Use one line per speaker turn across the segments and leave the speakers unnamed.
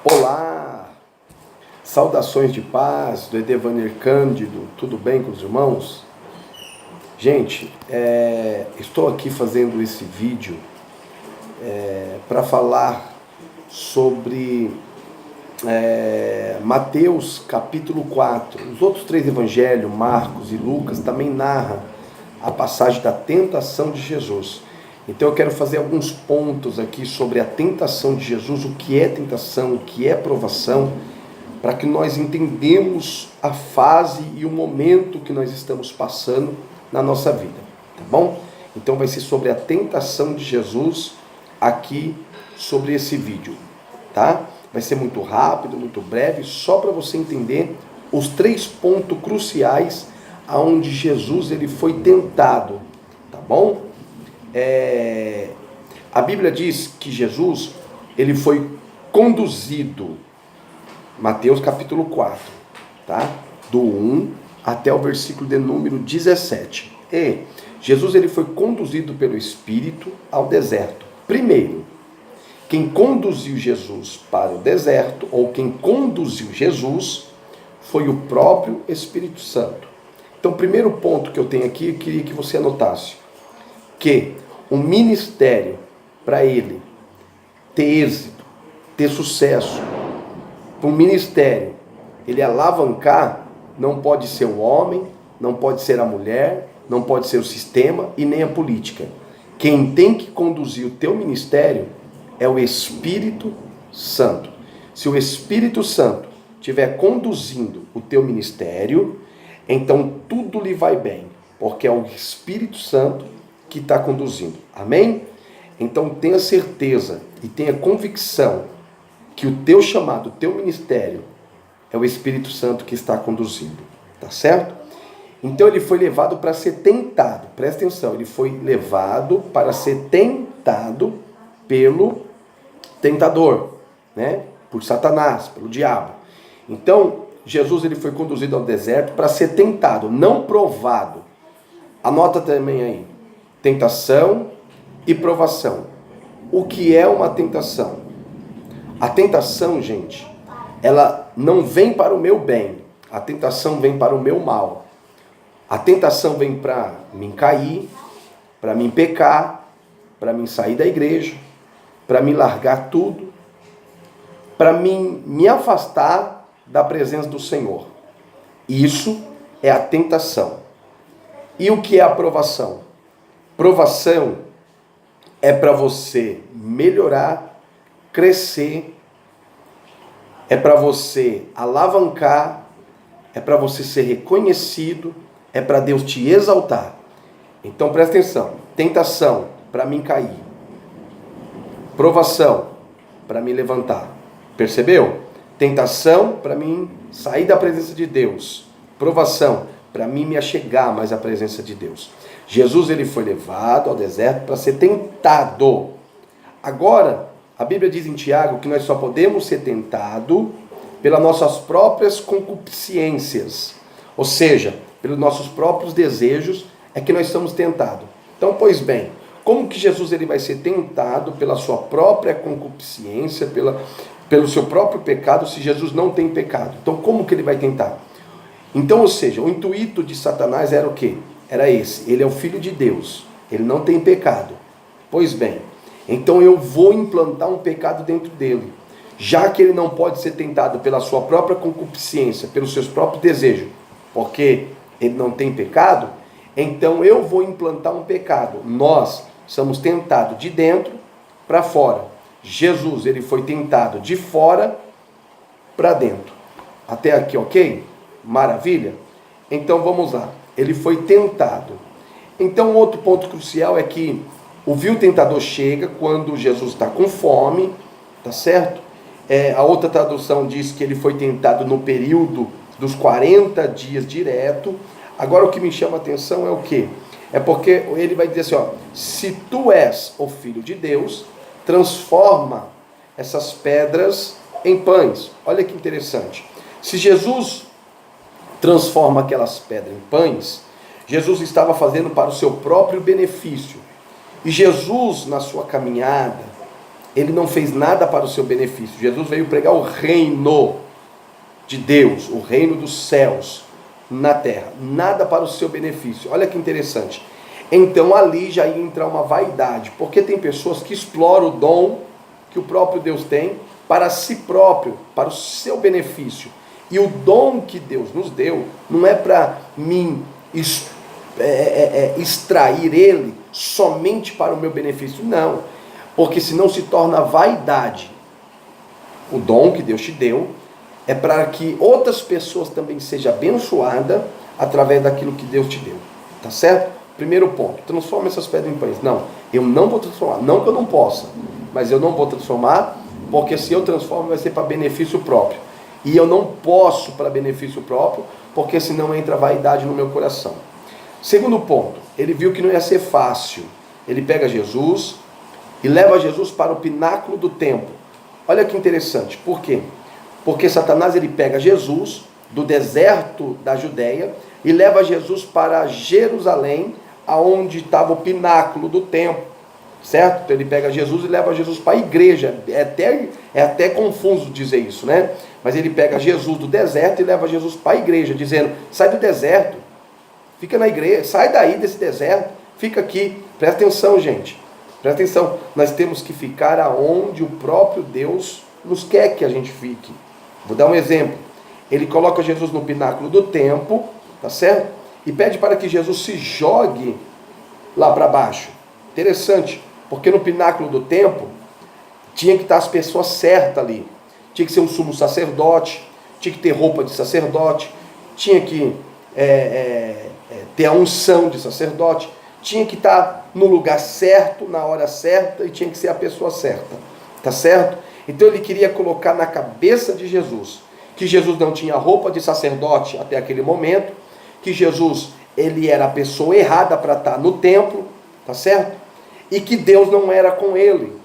Olá, saudações de paz do Edevanir Cândido, tudo bem com os irmãos? Gente, estou aqui fazendo esse vídeo para falar sobre Mateus capítulo 4. Os outros três evangelhos, Marcos e Lucas, também narram a passagem da tentação de Jesus. Então eu quero fazer alguns pontos aqui sobre a tentação de Jesus, o que é tentação, o que é provação, para que nós entendamos a fase e o momento que nós estamos passando na nossa vida, tá bom? Então vai ser sobre a tentação de Jesus aqui sobre esse vídeo, tá? Vai ser muito rápido, muito breve, só para você entender os 3 pontos cruciais aonde Jesus ele foi tentado, tá bom? A Bíblia diz que Jesus ele foi conduzido, Mateus capítulo 4, tá? Do 1 até o versículo de número 17. Jesus ele foi conduzido pelo Espírito ao deserto. Primeiro, quem conduziu Jesus para o deserto, ou quem conduziu Jesus, foi o próprio Espírito Santo. Então, o primeiro ponto que eu tenho aqui, eu queria que você anotasse, que o ministério, para ele ter êxito, ter sucesso, para o ministério ele alavancar, não pode ser o homem, não pode ser a mulher, não pode ser o sistema e nem a política. Quem tem que conduzir o teu ministério é o Espírito Santo. Se o Espírito Santo estiver conduzindo o teu ministério, então tudo lhe vai bem, porque é o Espírito Santo que está conduzindo. Amém? Então tenha certeza e tenha convicção que o teu chamado, o teu ministério é o Espírito Santo que está conduzindo. Tá certo? Então ele foi levado para ser tentado. Presta atenção, ele foi levado para ser tentado pelo tentador, né? Por Satanás, pelo diabo. Então Jesus ele foi conduzido ao deserto para ser tentado, não provado. Anota também aí. Tentação e provação. O que é uma tentação? A tentação, gente, ela não vem para o meu bem. A tentação vem para o meu mal. A tentação vem para mim cair, para mim pecar, para mim sair da igreja, para mim largar tudo, para mim me afastar da presença do Senhor. Isso é a tentação. E o que é a provação? Provação é para você melhorar, crescer, é para você alavancar, é para você ser reconhecido, é para Deus te exaltar. Então presta atenção, tentação para mim cair, provação para me levantar, percebeu? Tentação para mim sair da presença de Deus, provação para mim me achegar mais à presença de Deus. Jesus ele foi levado ao deserto para ser tentado. Agora, a Bíblia diz em Tiago que nós só podemos ser tentados pelas nossas próprias concupiscências. Ou seja, pelos nossos próprios desejos é que nós somos tentados. Então, pois bem, como que Jesus ele vai ser tentado pela sua própria concupiscência, pelo seu próprio pecado, se Jesus não tem pecado? Então, como que ele vai tentar? Então, ou seja, o intuito de Satanás era o quê? Era esse, ele é o Filho de Deus, ele não tem pecado. Pois bem, então eu vou implantar um pecado dentro dele. Já que ele não pode ser tentado pela sua própria concupiscência, pelos seus próprios desejos, porque ele não tem pecado, então eu vou implantar um pecado. Nós somos tentados de dentro para fora. Jesus, ele foi tentado de fora para dentro. Até aqui, ok? Maravilha? Então vamos lá. Ele foi tentado. Então outro ponto crucial é que o vil tentador chega quando Jesus está com fome, tá certo? A outra tradução diz que ele foi tentado no período dos 40 dias direto. Agora o que me chama a atenção é o quê? É porque ele vai dizer assim, ó, se tu és o Filho de Deus, transforma essas pedras em pães. Olha que interessante. Se Jesus transforma aquelas pedras em pães, Jesus estava fazendo para o seu próprio benefício. E Jesus, na sua caminhada, ele não fez nada para o seu benefício. Jesus veio pregar o reino de Deus, o reino dos céus na terra, nada para o seu benefício. Olha que interessante. Então ali já ia entrar uma vaidade, porque tem pessoas que exploram o dom que o próprio Deus tem para si próprio, para o seu benefício. E o dom que Deus nos deu não é para mim extrair ele somente para o meu benefício, não, porque senão se torna vaidade. O dom que Deus te deu é para que outras pessoas também sejam abençoadas através daquilo que Deus te deu, tá certo? Primeiro ponto, transforma essas pedras em pães. Não, eu não vou transformar, não que eu não possa, mas eu não vou transformar, porque se eu transformo vai ser para benefício próprio, e eu não posso para benefício próprio, porque senão entra vaidade no meu coração. Segundo ponto, ele viu que não ia ser fácil. Ele pega Jesus e leva Jesus para o pináculo do templo. Olha que interessante, por quê? Porque Satanás ele pega Jesus do deserto da Judéia e leva Jesus para Jerusalém, aonde estava o pináculo do templo, certo? Então ele pega Jesus e leva Jesus para a igreja. É até confuso dizer isso, né? Mas ele pega Jesus do deserto e leva Jesus para a igreja, dizendo: sai do deserto, fica na igreja, sai daí desse deserto, fica aqui. Presta atenção, gente, presta atenção. Nós temos que ficar aonde o próprio Deus nos quer que a gente fique. Vou dar um exemplo. Ele coloca Jesus no pináculo do templo, tá certo? E pede para que Jesus se jogue lá para baixo. Interessante, porque no pináculo do templo tinha que estar as pessoas certas ali. Tinha que ser um sumo sacerdote, tinha que ter roupa de sacerdote, tinha que ter a unção de sacerdote, tinha que estar no lugar certo, na hora certa, e tinha que ser a pessoa certa, tá certo? Então ele queria colocar na cabeça de Jesus que Jesus não tinha roupa de sacerdote até aquele momento, que Jesus ele era a pessoa errada para estar no templo, tá certo? E que Deus não era com ele.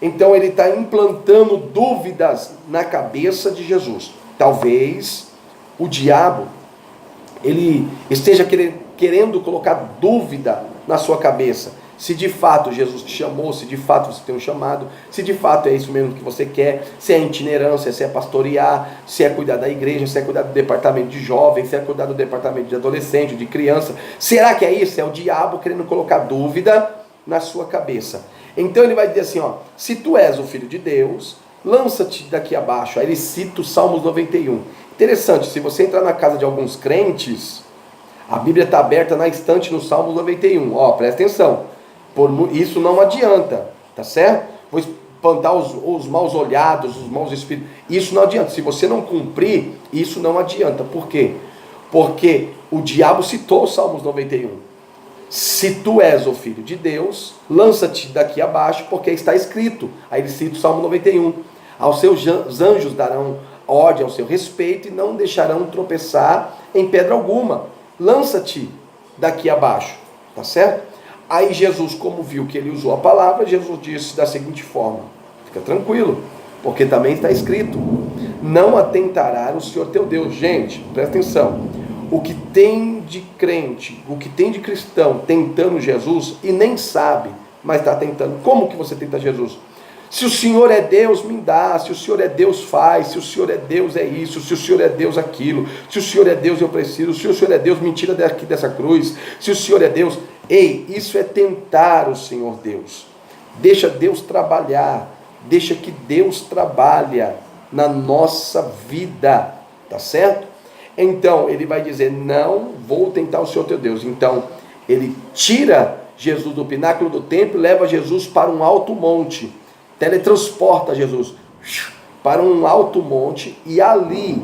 Então ele está implantando dúvidas na cabeça de Jesus. Talvez o diabo ele esteja querendo colocar dúvida na sua cabeça. Se de fato Jesus te chamou, se de fato você tem um chamado, se de fato é isso mesmo que você quer, se é itinerância, se é pastorear, se é cuidar da igreja, se é cuidar do departamento de jovens, se é cuidar do departamento de adolescente, de criança. Será que é isso? É o diabo querendo colocar dúvida na sua cabeça. Então ele vai dizer assim, ó: se tu és o filho de Deus, lança-te daqui abaixo. Aí ele cita o Salmos 91. Interessante, se você entrar na casa de alguns crentes, a Bíblia está aberta na estante no Salmos 91. Ó, presta atenção. Isso não adianta, tá certo? Vou espantar os maus olhados, os maus espíritos. Isso não adianta. Se você não cumprir, isso não adianta. Por quê? Porque o diabo citou o Salmos 91. Se tu és o filho de Deus, lança-te daqui abaixo, porque está escrito. Aí ele cita o Salmo 91. Aos seus anjos darão ordem ao seu respeito e não deixarão tropeçar em pedra alguma. Lança-te daqui abaixo, tá certo? Aí Jesus, como viu que ele usou a palavra, Jesus disse da seguinte forma: fica tranquilo, porque também está escrito: não atentará o Senhor teu Deus. Gente, presta atenção. O que tem de crente, o que tem de cristão tentando Jesus e nem sabe, mas está tentando. Como que você tenta Jesus? Se o Senhor é Deus, me dá. Se o Senhor é Deus, faz. Se o Senhor é Deus, é isso. Se o Senhor é Deus, aquilo. Se o Senhor é Deus, eu preciso. Se o Senhor é Deus, me tira daqui dessa cruz. Se o Senhor é Deus... Ei, isso é tentar o Senhor Deus. Deixa Deus trabalhar. Deixa que Deus trabalha na nossa vida. Tá certo? Então, ele vai dizer: não vou tentar o Senhor teu Deus. Então, ele tira Jesus do pináculo do templo e leva Jesus para um alto monte. Teletransporta Jesus para um alto monte, e ali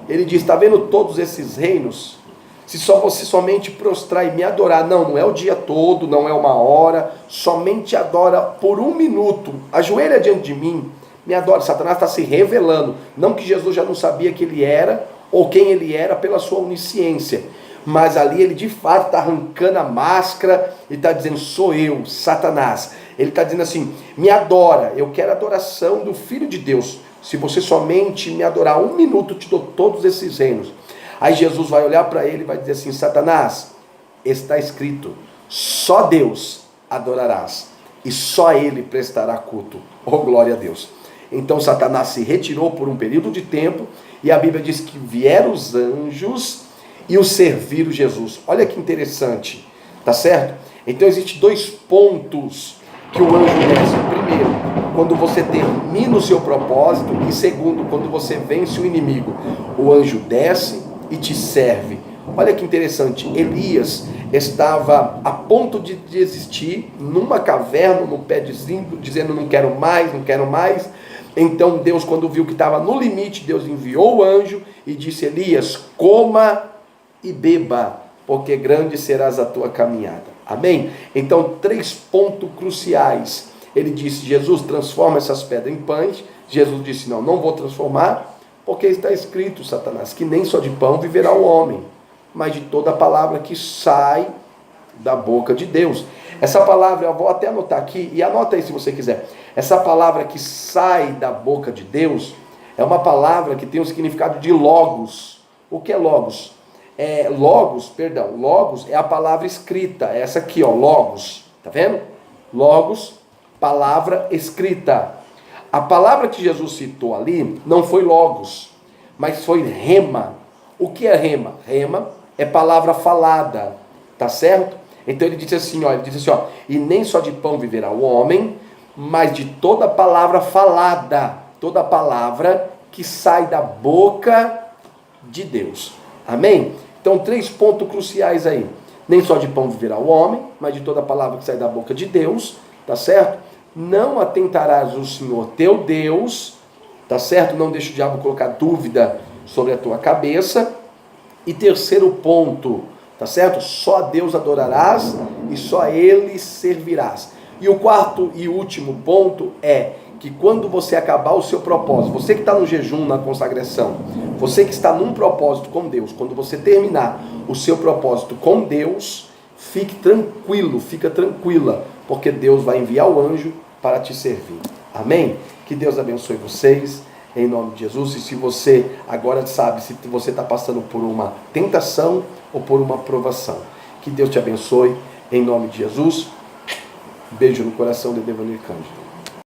ele diz: está vendo todos esses reinos? Se só você somente prostrar e me adorar, não é o dia todo, não é uma hora, somente adora por 1 minuto, ajoelha diante de mim, me adora. Satanás está se revelando, não que Jesus já não sabia que ele era, ou quem ele era pela sua onisciência, mas ali ele de fato está arrancando a máscara e está dizendo: sou eu, Satanás. Ele está dizendo assim: me adora, eu quero a adoração do Filho de Deus. Se você somente me adorar 1 minuto, eu te dou todos esses reinos. Aí Jesus vai olhar para ele e vai dizer assim: Satanás, está escrito, só Deus adorarás. e só ele prestará culto. Oh, glória a Deus. Então Satanás se retirou por um período de tempo, e a Bíblia diz que vieram os anjos e o serviram Jesus. Olha que interessante, tá certo? Então existem 2 pontos que o anjo desce. Primeiro, quando você termina o seu propósito, e segundo, quando você vence o inimigo. O anjo desce e te serve. Olha que interessante, Elias estava a ponto de desistir, numa caverna, no pé de zinco, dizendo não quero mais, não quero mais. Então Deus, quando viu que estava no limite, Deus enviou o anjo e disse: Elias, coma e beba, porque grande serás a tua caminhada. Amém? Então 3 pontos cruciais. Ele disse: Jesus, transforma essas pedras em pães. Jesus disse: não vou transformar, porque está escrito, Satanás, que nem só de pão viverá o homem, mas de toda a palavra que sai da boca de Deus. Essa palavra, eu vou até anotar aqui, e anota aí se você quiser. Essa palavra que sai da boca de Deus, é uma palavra que tem o significado de logos. O que é logos? Logos é a palavra escrita, é essa aqui, ó, logos, tá vendo? Logos, palavra escrita. A palavra que Jesus citou ali não foi logos, mas foi rema. O que é rema? Rema é palavra falada, tá certo? Então ele disse assim, ó, e nem só de pão viverá o homem, mas de toda palavra falada, toda palavra que sai da boca de Deus. Amém? Então 3 pontos cruciais aí. Nem só de pão viverá o homem, mas de toda palavra que sai da boca de Deus, tá certo? Não atentarás o Senhor teu Deus, tá certo? Não deixa o diabo colocar dúvida sobre a tua cabeça. E 3º ponto, tá certo? Só a Deus adorarás e só a Ele servirás. E o 4º e último ponto é que quando você acabar o seu propósito, você que está no jejum, na consagração, você que está num propósito com Deus, quando você terminar o seu propósito com Deus, fique tranquilo, fica tranquila, porque Deus vai enviar o anjo para te servir. Amém? Que Deus abençoe vocês, em nome de Jesus. E se você agora sabe se você está passando por uma tentação ou por uma provação, que Deus te abençoe, em nome de Jesus. Beijo no coração de Devanir Cândido.